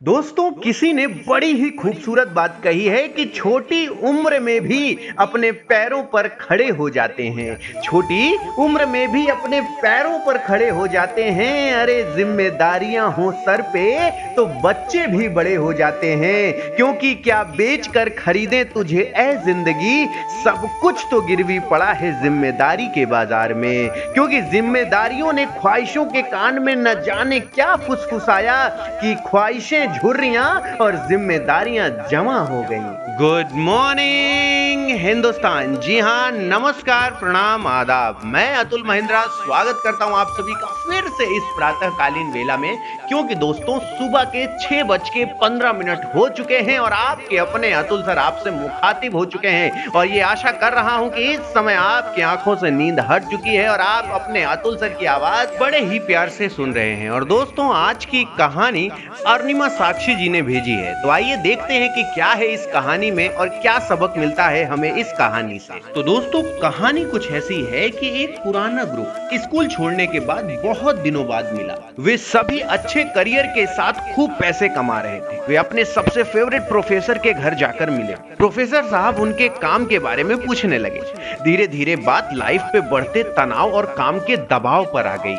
दोस्तों, किसी ने बड़ी ही खूबसूरत बात कही है कि छोटी उम्र में भी अपने पैरों पर खड़े हो जाते हैं। छोटी उम्र में भी अपने पैरों पर खड़े हो जाते हैं। अरे जिम्मेदारियां हो सर पे तो बच्चे भी बड़े हो जाते हैं। क्योंकि क्या बेच कर खरीदे तुझे ऐ जिंदगी, सब कुछ तो गिरवी पड़ा है जिम्मेदारी के बाजार में। क्योंकि जिम्मेदारियों ने ख्वाहिशों के कान में न जाने क्या फुसफुसाया कि ख्वाहिशें झुर्रियां और जिम्मेदारियां जमा हो गईं। Good morning Hindustan. जी हाँ, नमस्कार, प्रणाम, आदाब। मैं अतुल महेंद्रा स्वागत करता हूं आप सभी का फिर से इस प्रातःकालीन वेला में। क्योंकि दोस्तों, सुबह के 6:15 हो चुके हैं और आपके अपने अतुल सर आपसे मुखातिब हो चुके हैं। और ये आशा कर रहा हूं कि इस समय आपकी आंखों से नींद हट चुकी है और आप अपने अतुल सर की आवाज बड़े ही प्यार से सुन रहे हैं। और दोस्तों, आज की कहानी अरुणिमा साक्षी जी ने भेजी है, तो आइए देखते हैं कि क्या है इस कहानी में और क्या सबक मिलता है हमें इस कहानी से। तो दोस्तों, कहानी कुछ ऐसी है कि एक पुराना ग्रुप स्कूल छोड़ने के बाद बहुत दिनों बाद मिला। वे सभी अच्छे करियर के साथ खूब पैसे कमा रहे थे। वे अपने सबसे फेवरेट प्रोफेसर के घर जाकर मिले। प्रोफेसर साहब उनके काम के बारे में पूछने लगे। धीरे धीरे बात लाइफ पे बढ़ते तनाव और काम के दबाव पर आ गई।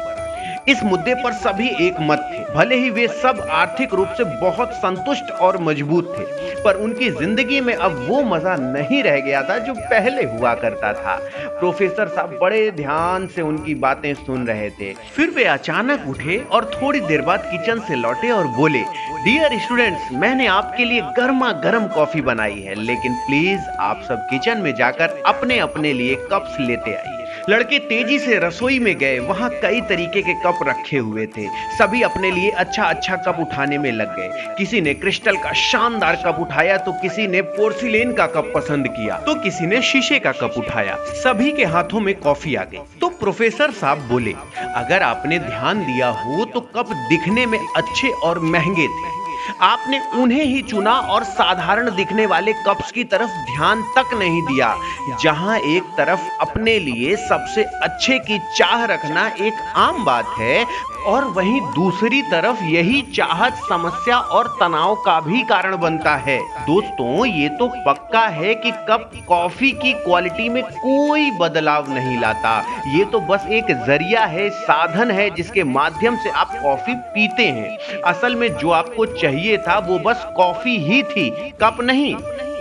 इस मुद्दे पर सभी एक मत थे। भले ही वे सब आर्थिक रूप से बहुत संतुष्ट और मजबूत थे, पर उनकी जिंदगी में अब वो मजा नहीं रह गया था जो पहले हुआ करता था। प्रोफेसर साहब बड़े ध्यान से उनकी बातें सुन रहे थे। फिर वे अचानक उठे और थोड़ी देर बाद किचन से लौटे और बोले, डियर स्टूडेंट्स, मैंने आपके लिए गर्मा गर्म कॉफी बनाई है, लेकिन प्लीज आप सब किचन में जाकर अपने अपने लिए कप्स लेते आइए। लड़के तेजी से रसोई में गए। वहां कई तरीके के कप रखे हुए थे। सभी अपने लिए अच्छा अच्छा कप उठाने में लग गए। किसी ने क्रिस्टल का शानदार कप उठाया तो किसी ने पोर्सिलेन का कप पसंद किया तो किसी ने शीशे का कप उठाया। सभी के हाथों में कॉफी आ गई। तो प्रोफेसर साहब बोले, अगर आपने ध्यान दिया हो तो कप दिखने में अच्छे और महंगे थे। आपने उन्हें ही चुना और साधारण दिखने वाले कप्स की तरफ ध्यान तक नहीं दिया। जहां एक तरफ अपने लिए सबसे अच्छे की चाह रखना एक आम बात है, और वहीं दूसरी तरफ यही चाहत समस्या और तनाव का भी कारण बनता है। दोस्तों, ये तो पक्का है कि कप कॉफी की क्वालिटी में कोई बदलाव नहीं लाता। ये तो बस एक जरिया है, साधन है जिसके माध्यम से आप कॉफी पीते हैं। असल में जो आपको चाहिए था वो बस कॉफी ही थी, कप नहीं।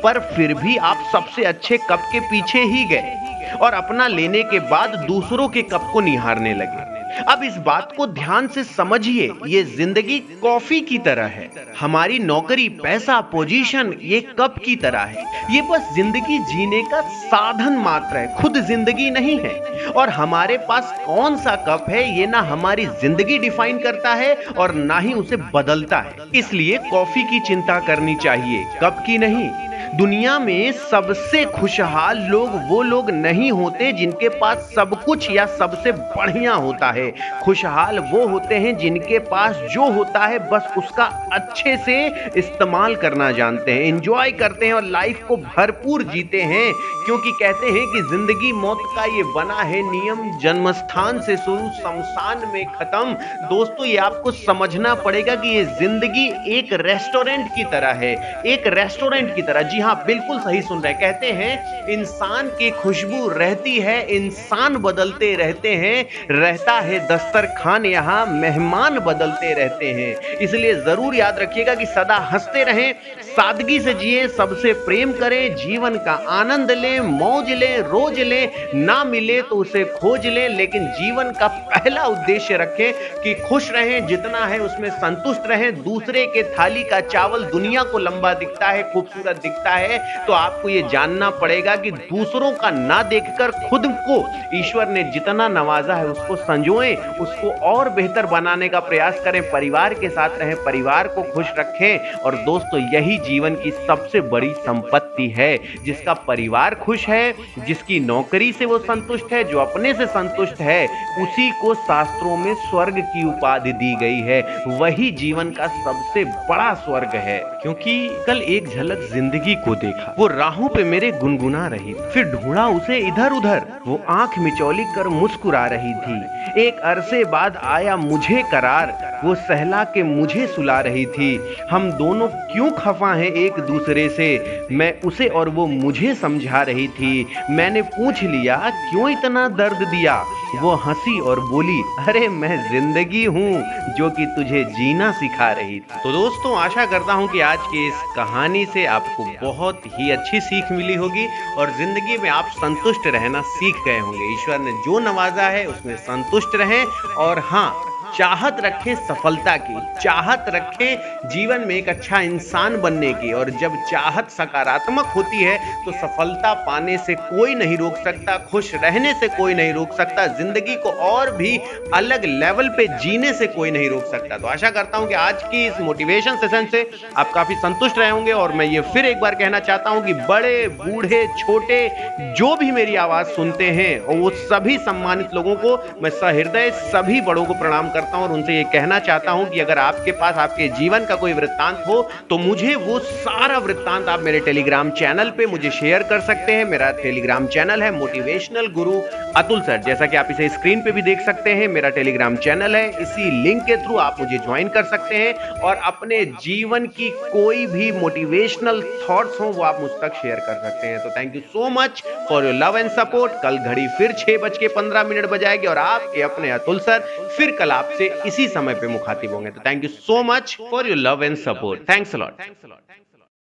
पर फिर भी आप सबसे अच्छे कप के पीछे ही गए और अपना लेने के बाद दूसरों के कप को निहारने लगे। अब इस बात को ध्यान से समझिए, ये जिंदगी कॉफी की तरह है। हमारी नौकरी, पैसा, पोजीशन ये कप की तरह है। ये बस जिंदगी जीने का साधन मात्र है, खुद जिंदगी नहीं है। और हमारे पास कौन सा कप है ये ना हमारी जिंदगी डिफाइन करता है और ना ही उसे बदलता है। इसलिए कॉफी की चिंता करनी चाहिए, कप की नहीं। दुनिया में सबसे खुशहाल लोग वो लोग नहीं होते जिनके पास सब कुछ या सबसे बढ़िया होता है। खुशहाल वो होते हैं जिनके पास जो होता है बस उसका अच्छे से इस्तेमाल करना जानते हैं, एंजॉय करते हैं और लाइफ को भरपूर जीते हैं। क्योंकि कहते हैं कि जिंदगी मौत का ये बना है नियम, जन्मस्थान से शुरू शमशान में खत्म। दोस्तों, ये आपको समझना पड़ेगा कि ये जिंदगी एक रेस्टोरेंट की तरह है, एक रेस्टोरेंट की तरह। जी हाँ, बिल्कुल सही सुन रहे हैं। कहते हैं इंसान की खुशबू रहती है, इंसान बदलते रहते हैं, रहता है दस्तरखान, यहाँ मेहमान बदलते रहते हैं। इसलिए जरूर याद रखिएगा कि सदा हंसते रहें, सादगी से जिए, सबसे प्रेम करें, जीवन का आनंद लें, मौज लें, रोज लें, ना मिले तो उसे खोज लें। लेकिन जीवन का पहला उद्देश्य रखें कि खुश रहें, जितना है उसमें संतुष्ट रहें। दूसरे के थाली का चावल दुनिया को लंबा दिखता है, खूबसूरत दिखता है, तो आपको ये जानना पड़ेगा कि दूसरों का ना देखकर खुद को ईश्वर ने जितना नवाजा है उसको संजोएं, उसको और बेहतर बनाने का प्रयास करें। परिवार के साथ रहें, परिवार को खुश रखें। और दोस्तों, यही जीवन की सबसे बड़ी संपत्ति है। जिसका परिवार खुश है, जिसकी नौकरी से वो संतुष्ट है, जो अपने से संतुष्ट है, उसी को शास्त्रों में स्वर्ग की उपाधि दी गई है। वही जीवन का सबसे बड़ा स्वर्ग है। क्योंकि कल एक झलक जिंदगी को देखा, वो राहों पे मेरे गुनगुना रही, फिर ढूंढा उसे इधर उधर, वो आंख मिचौली कर मुस्कुरा रही थी। एक अरसे बाद आया मुझे करार, वो सहला के मुझे सुला रही थी। हम दोनों क्यों खफा हैं एक दूसरे से, मैं उसे और वो मुझे समझा रही थी। मैंने पूछ लिया क्यों इतना दर्द दिया, वो हंसी और बोली अरे मैं जिंदगी हूँ जो कि तुझे जीना सिखा रही थी। तो दोस्तों, आशा करता हूँ कि आज की इस कहानी से आपको बहुत ही अच्छी सीख मिली होगी और जिंदगी में आप संतुष्ट रहना सीख गए होंगे। ईश्वर ने जो नवाजा है उसमें संतुष्ट रहें और हाँ, चाहत रखें सफलता की, चाहत रखें जीवन में एक अच्छा इंसान बनने की, और जब चाहत सकारात्मक होती है तो सफलता पाने से कोई नहीं रोक सकता, खुश रहने से कोई नहीं रोक सकता, जिंदगी को और भी अलग लेवल पे जीने से कोई नहीं रोक सकता। तो आशा करता हूं कि आज की इस मोटिवेशन सेशन से आप काफी संतुष्ट रहे होंगे और मैं ये फिर एक बार कहना चाहता हूं कि बड़े बूढ़े छोटे जो भी मेरी आवाज सुनते हैं और वो सभी सम्मानित लोगों को मैं सहृदय सभी बड़ों को प्रणाम करता हूं और उनसे ये कहना चाहता हूं कि अगर आपके पास आपके जीवन का कोई वृत्तांत हो तो मुझे वो सारा वृत्तांत आप मेरे टेलीग्राम चैनल पे मुझे शेयर कर सकते हैं। मेरा टेलीग्राम चैनल है मोटिवेशनल गुरु अतुल सर, जैसा कि आप इसे स्क्रीन पे भी देख सकते हैं। मेरा टेलीग्राम चैनल है, इसी लिंक के थ्रू आप मुझे ज्वाइन कर सकते हैं और अपने जीवन की कोई भी मोटिवेशनल थॉट्स हो वो आप मुझ तक शेयर कर सकते हैं। तो thank you so much for your love and support. कल घड़ी फिर 6:15 बजाएगी और आपके अपने अतुल सर फिर कल आपसे इसी समय पे मुखातिब होंगे। तो thank you so much for your love and support. Thanks a lot.